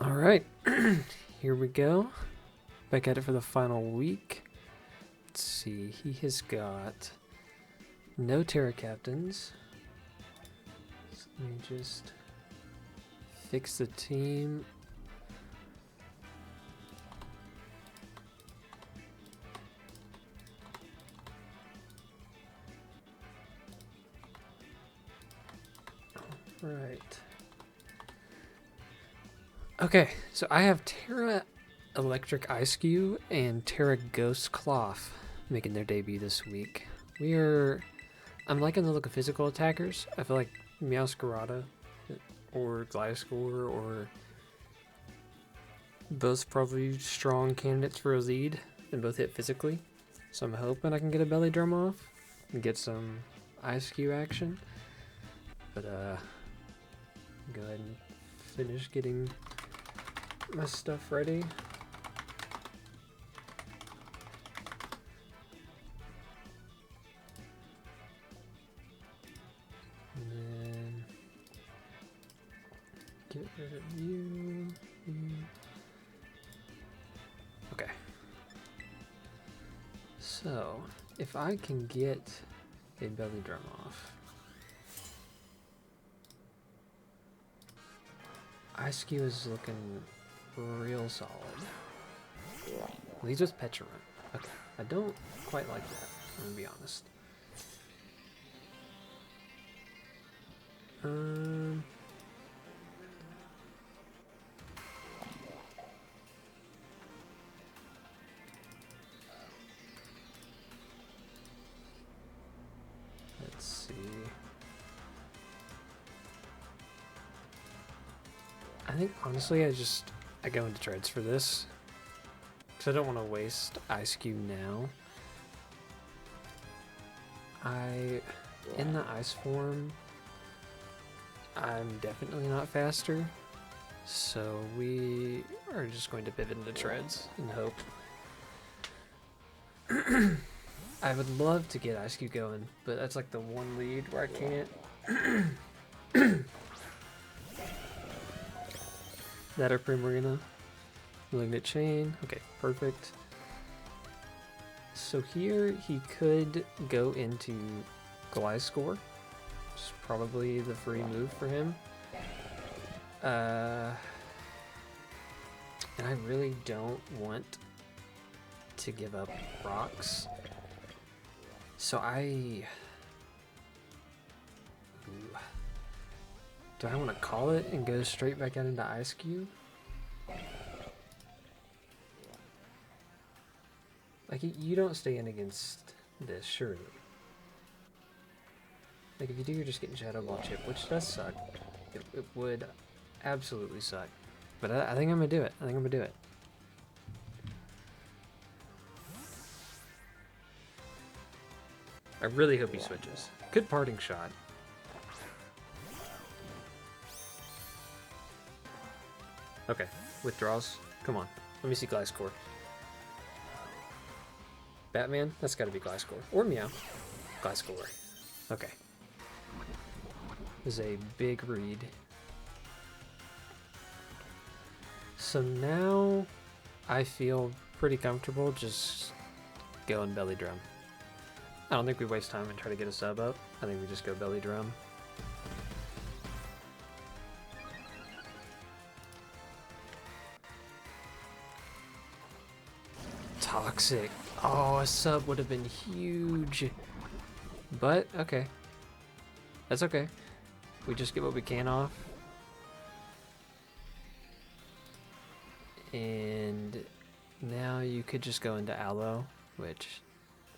Alright, here we go. Back at it for the final week. Let's see, he has got no Terra Captains. So let me just fix the team. Right. Okay, so I have Terra Electric Ice Cube and Terra Ghost Cloth making their debut this week. I'm liking the look of physical attackers. I feel like Meowscarada or Gliscor or both probably strong candidates for a lead and both hit physically. So I'm hoping I can get a belly drum off and get some Ice Cube action. But go ahead and finish getting my stuff ready. And then get rid of you. Okay. So, if I can get a belly drum off, Ice Cube is looking real solid. He's just petulant. Okay, I don't quite like that, I'm gonna be honest. Let's see. I think honestly I go into treads for this because I don't want to waste Ice Cube now. In the ice form, I'm definitely not faster, so we are just going to pivot into treads and hope. I would love to get Ice Cube going, but that's like the one lead where I can't. That or Primarina. Malignant Chain. Okay, perfect. So here he could go into Gliscor, which is probably the free move for him. And I really don't want to give up rocks. So do I want to call it and go straight back out into Ice Cube? Like, you don't stay in against this, surely. Like, if you do, you're just getting Shadow Ball Chip, which does suck. It would absolutely suck. But I think I'm going to do it. I think I'm going to do it. I really hope he switches. Good parting shot. Okay, withdraws. Come on. Let me see Gliscor. Batman? That's gotta be Gliscor. Or Meow. Gliscor. Okay. This is a big read. So now I feel pretty comfortable just going belly drum. I don't think we waste time and try to get a sub up. I think we just go belly drum. Toxic. Oh, a sub would have been huge. But, okay. That's okay. We just get what we can off. And now you could just go into Aloe, which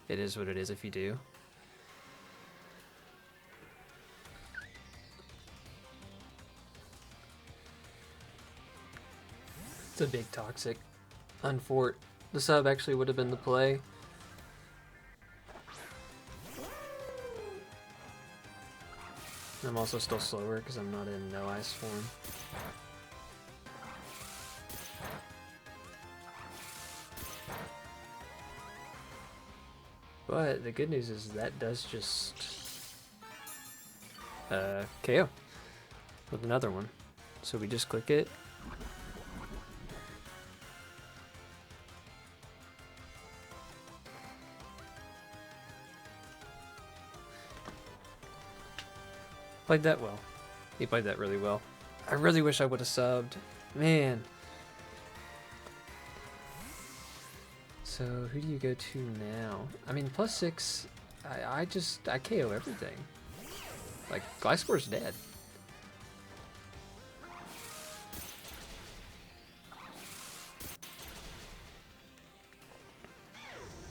it is what it is if you do. It's a big toxic. Unfort. The sub actually would have been the play. I'm also still slower because I'm not in no ice form. But the good news is that does just KO with another one. So we just click it Played that well. He played that really well. I really wish I would have subbed. Man. So who do you go to now? I mean, +6, I KO everything. Like, Glyspor's dead.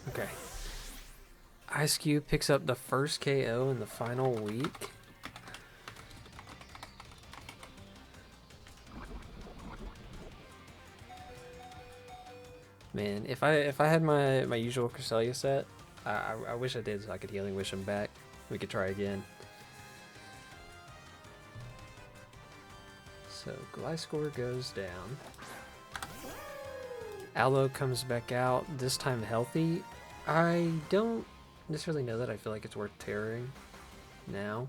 Okay. Ice Cube picks up the first KO in the final week. Man, if I had my usual Cresselia set, I wish I did so I could Healing Wish him back. We could try again. So Gliscor goes down. Aloe comes back out, this time healthy. I don't necessarily know that I feel like it's worth tearing now.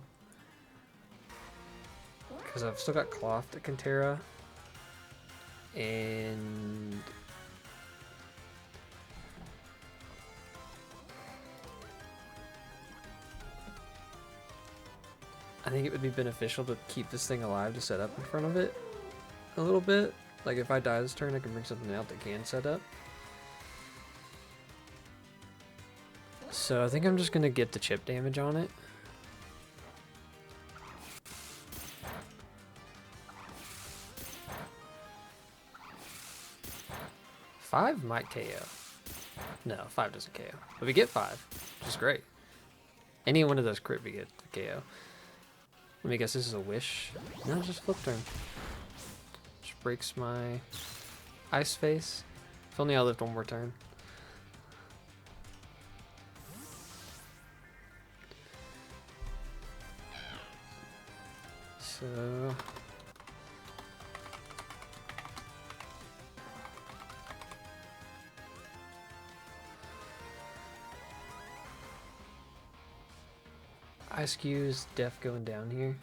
Because I've still got Cloth that can Terra. And I think it would be beneficial to keep this thing alive to set up in front of it a little bit. Like if I die this turn, I can bring something out that can set up. So I think I'm just gonna get the chip damage on it. Five might KO. No, 5 doesn't KO. But we get 5, which is great. Any one of those crit we get the KO. Let me guess, this is a wish. No, just flip turn. Which breaks my ice face. If only I lived one more turn. So Ice Cube's def going down here.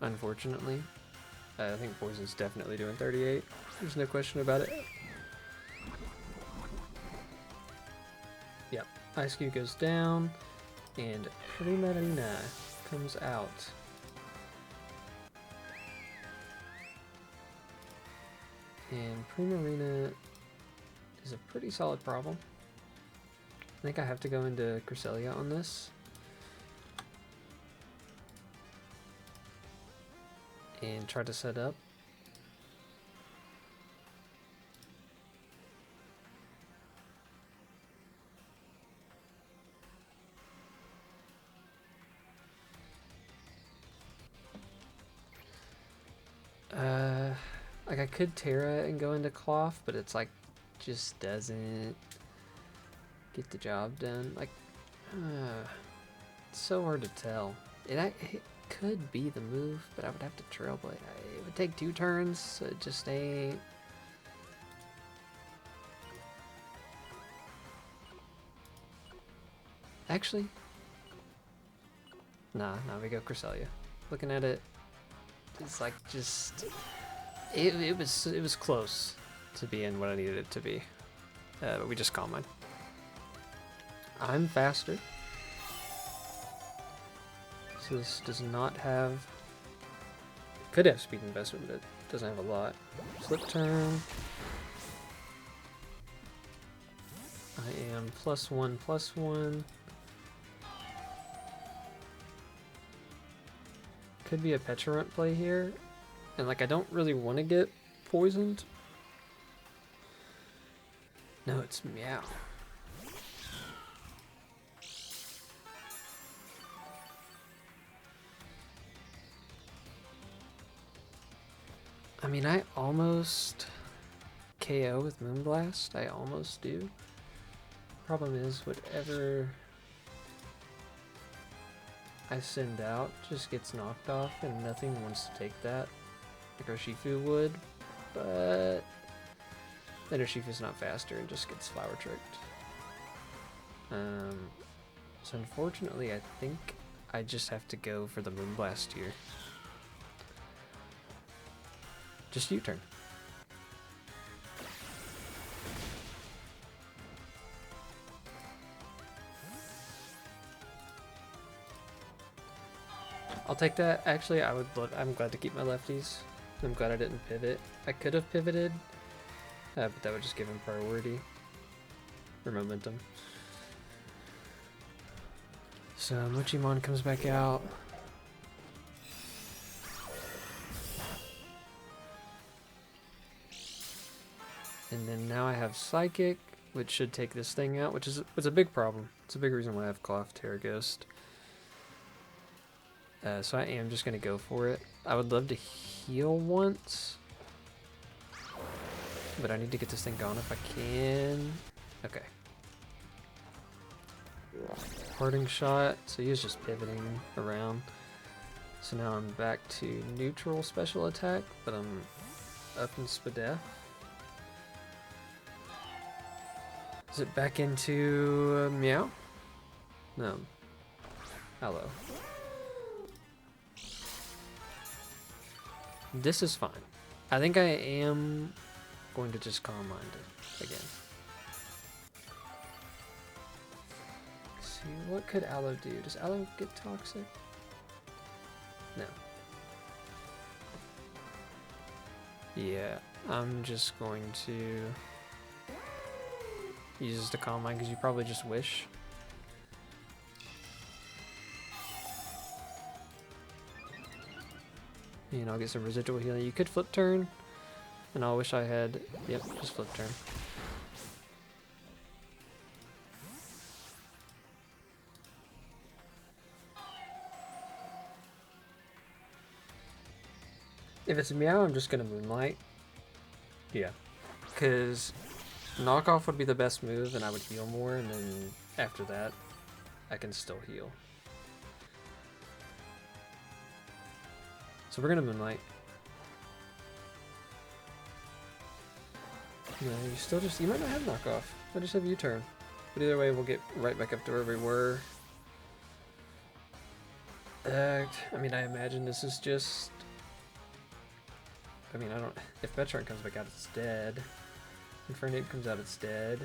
Unfortunately. I think Poison's definitely doing 38. There's no question about it. Yep. Ice Cube goes down. And Primarina comes out. And Primarina is a pretty solid problem. I think I have to go into Cresselia on this. And try to set up. Like I could Terra and go into Cloth, but it's like just doesn't get the job done. Like, it's so hard to tell. It could be the move, but I would have to Trailblade. It would take 2 turns, so it just ain't. Actually, nah, we go Cresselia. Looking at it, it's like just it was close to being what I needed it to be, but we just Calm Mind. I'm faster, so this does not have. Could have speed investment, but it doesn't have a lot. Flip turn. I am +1/+1. Could be a Petulant play here. And like I don't really want to get poisoned. No, it's Meow. I mean, I almost KO with Moonblast. I almost do. Problem is, whatever I send out just gets knocked off, and nothing wants to take that. Like Urshifu would, but then Urshifu's not faster and just gets Flower Tricked. So unfortunately, I think I just have to go for the Moonblast here. Just U-turn. I'll take that. Actually, I'm glad to keep my lefties. I'm glad I didn't pivot. I could have pivoted, but that would just give him priority or momentum. So Mochimon comes back out. And then now I have Psychic, which should take this thing out, which is a big problem. It's a big reason why I have Cloth Terra Ghost. So I am just going to go for it. I would love to heal once, but I need to get this thing gone if I can. Okay. Parting Shot, so he was just pivoting around. So now I'm back to neutral special attack, but I'm up in SPDA. Is it back into Meow? No. Hello. This is fine. I think I am going to just Calm Mind it again. Let's see, what could Aloe do? Does Aloe get toxic? No. Yeah, I'm just going to use this to Calm Mind because you probably just wish. And I'll get some residual healing. You could flip turn, and I'll wish I had. Yep, just flip turn. If it's Meow, I'm just gonna Moonlight. Yeah, because knockoff would be the best move, and I would heal more, and then after that, I can still heal. So we're gonna Moonlight. Yeah, you still just, you might not have knockoff. I just have U-turn. But either way, we'll get right back up to where we were. I mean, I imagine this is just, I mean, I don't, if Petron comes back out, it's dead. Infernape comes out, it's dead.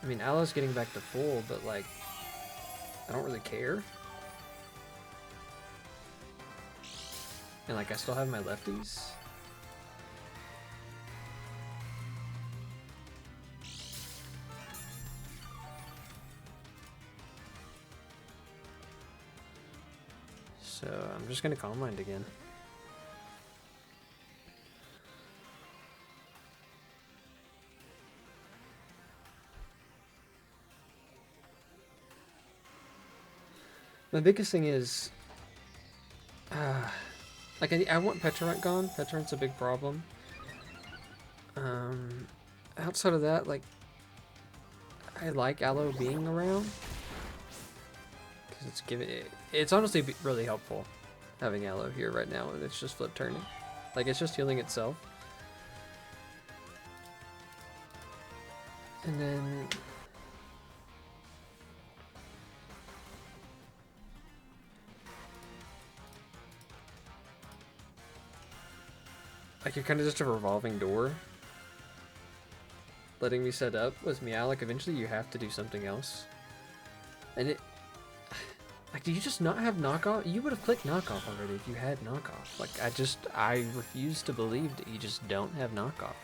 I mean, Aloe's getting back to full, but like, I don't really care. And like, I still have my lefties. So I'm just gonna Calm Mind again. My biggest thing is, like, I want Petrarch gone. Petrarch's a big problem. Outside of that, like, I like Aloe being around. Because it's honestly really helpful having Aloe here right now, and it's just flip turning. Like, it's just healing itself. And then like, you're kind of just a revolving door, letting me set up with Meow. Like, eventually you have to do something else. And it, like, do you just not have knockoff? You would have clicked knockoff already if you had knockoff. Like, I refuse to believe that you just don't have knockoff.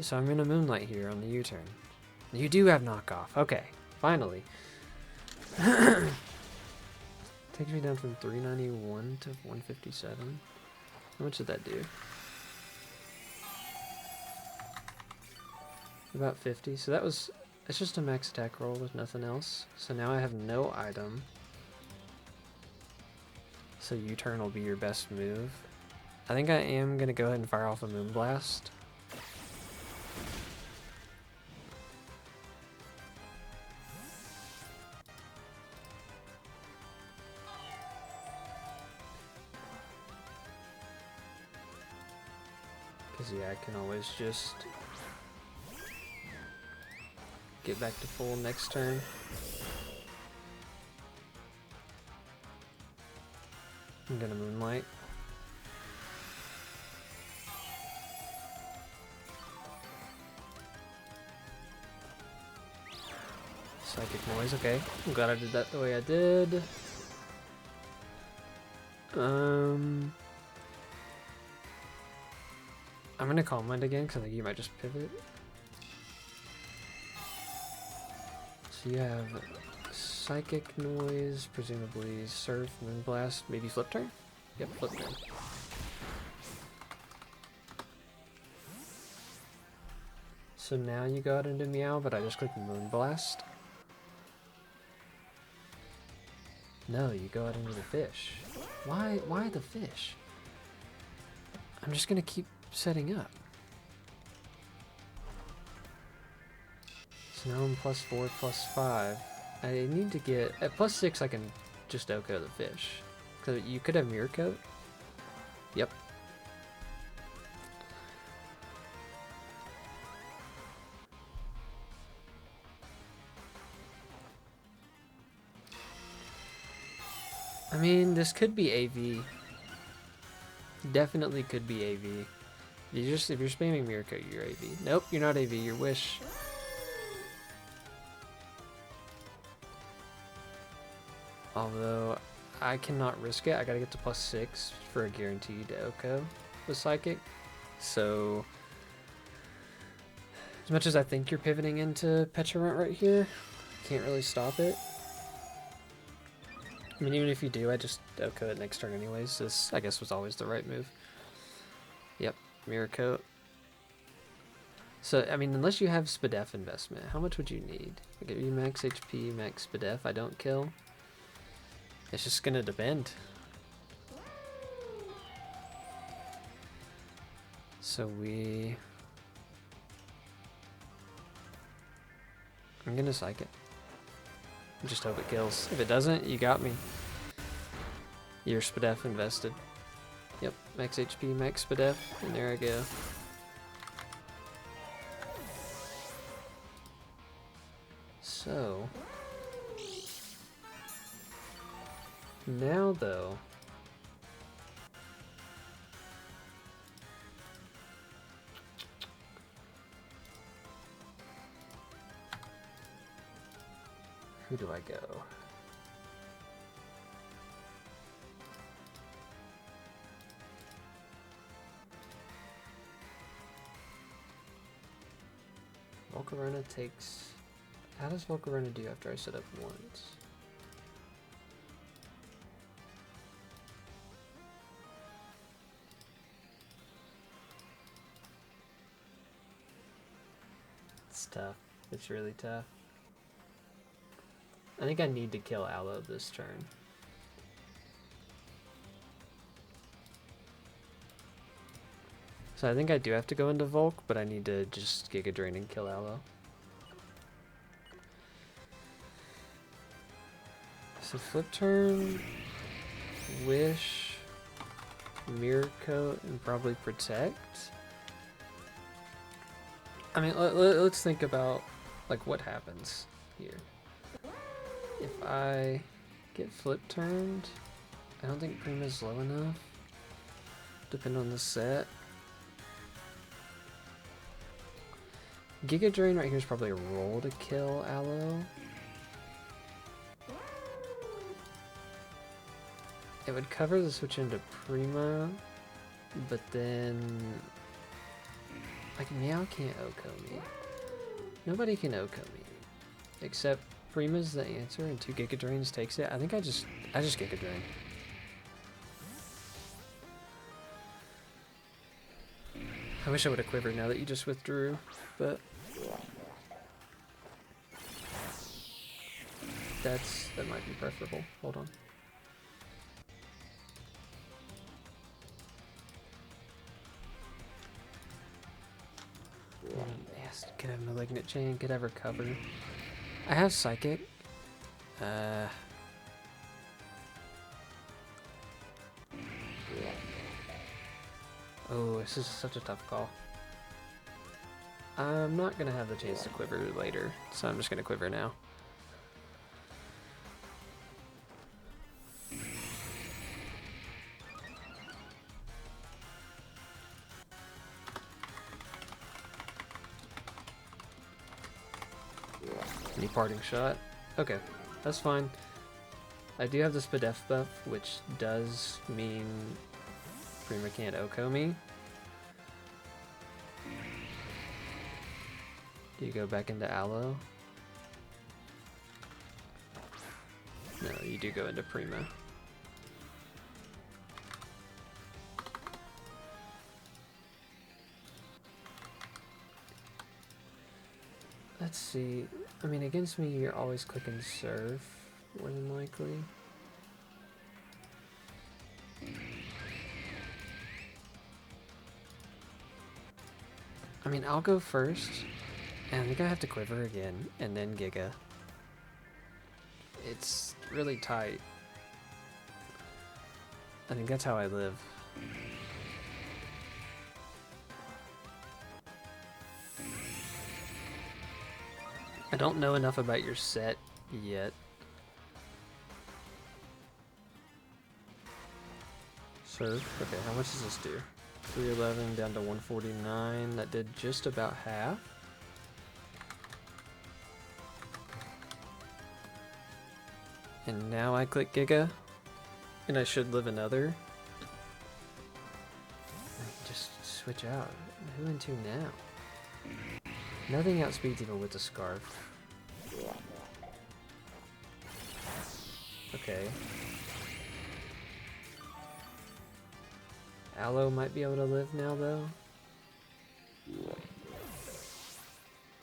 So I'm gonna Moonlight here on the U-turn. You do have knockoff. Okay, finally. Takes me down from 391 to 157. How much did that do? About 50. So that was, it's just a max attack roll with nothing else. So now I have no item. So U-turn will be your best move. I think I am gonna go ahead and fire off a Moonblast. Because, yeah, I can always just get back to full next turn. I'm gonna Moonlight. Psychic noise, okay. I'm glad I did that the way I did. I'm gonna Calm Mind again because I think you might just pivot. So you have Psychic Noise, presumably Surf, Moonblast, maybe Flip Turn? Yep, Flip Turn. So now you go out into Meow, but I just clicked Moonblast. No, you go out into the fish. Why the fish? I'm just gonna keep setting up. So now I'm +4, +5. I need to get at +6. I can just OHKO the fish. Cause you could have Mirror Coat. Yep. I mean, this could be AV. Definitely could be AV. If you're spamming Mirror Coat, you're AV. Nope, you're not AV. You're Wish. Although I cannot risk it. I gotta get to +6 for a guaranteed OHKO with Psychic. So as much as I think you're pivoting into Petulant right here, can't really stop it. I mean, even if you do, I just OHKO it next turn anyways. This, I guess, was always the right move. Yep, Mirror Coat. So, I mean, unless you have SPDF investment, how much would you need? I give you max HP, max SPDF, I don't kill. It's just gonna depend. So I'm gonna Psych it. Just hope it kills. If it doesn't, you got me. Your SPDF invested. Yep, max HP, max SPDF, and there I go. So now though, who do I go? Volcarona takes... How does Volcarona do after I set up once? It's tough. It's really tough. I think I need to kill Aloe this turn. So I think I do have to go into Volk, but I need to just Giga Drain and kill Aloe. So flip turn, Wish, Mirror Coat, and probably Protect. I mean, let's think about like what happens here. If I get flip turned, I don't think Prima's low enough. Depend on the set. Giga Drain right here is probably a roll to kill Aloe. It would cover the switch into Prima, but then like Meow can't OHKO me. Nobody can OHKO me. Except Prima's the answer and 2 Giga Drains takes it. I think I just Giga Drain. I wish I would have quivered now that you just withdrew, but that might be preferable. Hold on. Yes, could have Malignant Chain, could have Recover. I have Psychic. Oh, this is such a tough call. I'm not gonna have the chance to quiver later, so I'm just gonna quiver now. Any parting shot? Okay, that's fine. I do have the SPDA buff, which does mean Prima can't OHKO me. Do you go back into Aloe? No, you do go into Prima. Let's see. I mean, against me, you're always clicking Surf, more than likely. I mean, I'll go first. And I think I have to Quiver again, and then Giga. It's really tight. I think that's how I live. I don't know enough about your set yet. Surf. Okay, how much does this do? 311 down to 149. That did just about half. And now I click Giga, and I should live another. Just switch out. Who into now? Nothing outspeeds even with the Scarf. Okay. Aloe might be able to live now, though.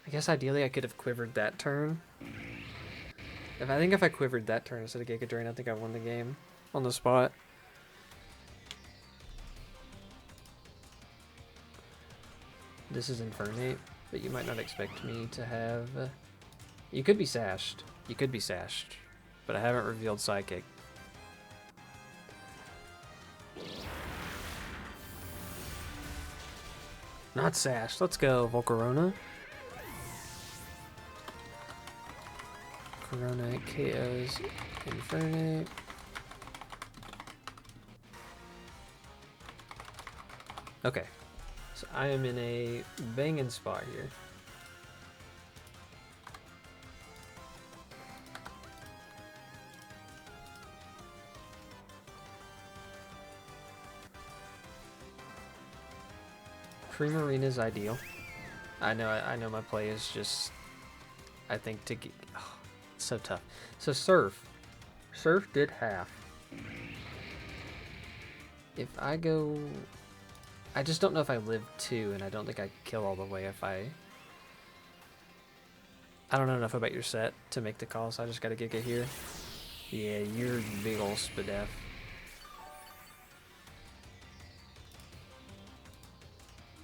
I guess ideally I could have quivered that turn. If I quivered that turn instead of Giga Drain, I think I won the game on the spot. This is Infernape, but you might not expect me to have... You could be Sashed. You could be Sashed, but I haven't revealed Psychic. Not Sashed. Let's go, Volcarona. Corona KOs Infernape. Okay, so I am in a banging spot here. Primarina is ideal. I know my play is just, I think to get, oh, it's so tough. So Surf did half. If I go, I just don't know if I live 2, and I don't think I kill all the way if I don't know enough about your set to make the call, so I just gotta Giga here. Yeah, you're big ol' SPDA.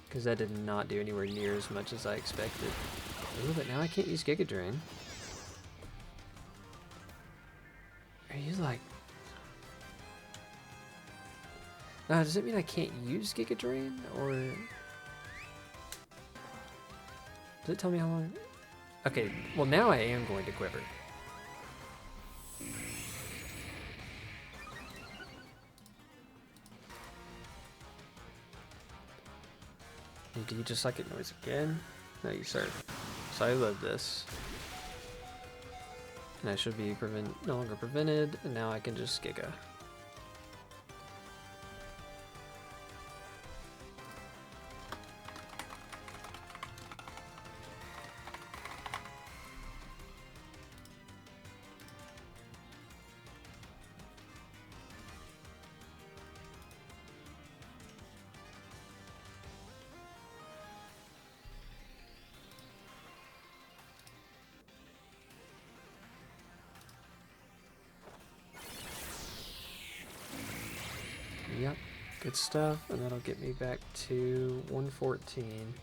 Because that did not do anywhere near as much as I expected. Ooh, but now I can't use Giga Drain. Are you like... does it mean I can't use Giga Drain? Or... Does it tell me how long... Okay, well now I am going to Quiver. Do you just Psychic Noise again? No, you Surf. So I love this. And I should be no longer prevented, and now I can just Giga. Yep, good stuff, and that'll get me back to 114.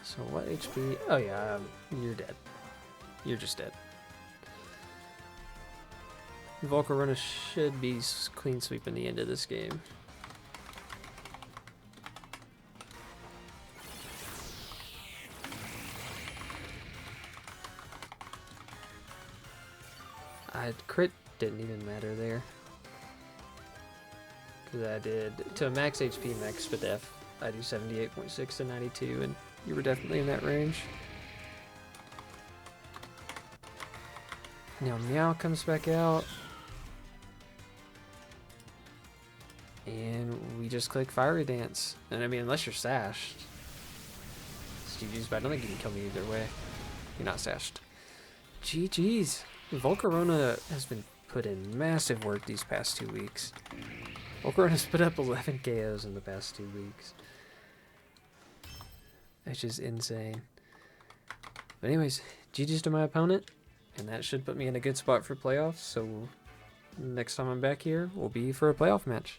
So what HP? Oh yeah, you're dead. You're just dead. Volcarona should be clean sweeping the end of this game. I crit didn't even matter there. Because I did, to a max HP, max SPDA, I do 78.6 to 92, and you were definitely in that range. Now Meow comes back out. And we just click Fiery Dance. And I mean, unless you're sashed, it's GG's, but I don't think you can kill me either way. You're not sashed. GG's. Volcarona has been put in massive work these past 2 weeks. Volcarona's put up 11 KOs in the past 2 weeks. That's just insane. But anyways, GG's to my opponent. And that should put me in a good spot for playoffs. So next time I'm back here will be for a playoff match.